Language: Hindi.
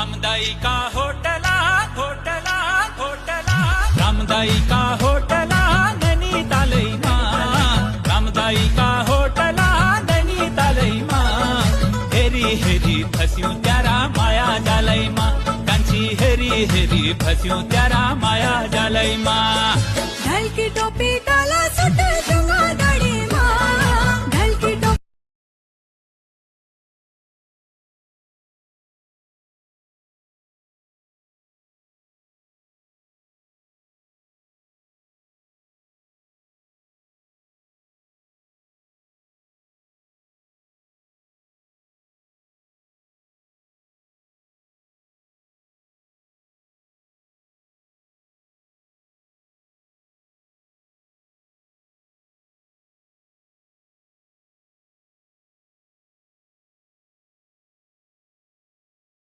रामदाई का होटला होटला होटला रामदाई का होटला नैनीतालैमा रामदाई का होटला नैनीतालैमा हेरी हेरी फस्यौं त्यारा माया जालैमा कान्छी हेरी हेरी फस्यौं त्यारा माया जालैमा ढल की टोपी डाला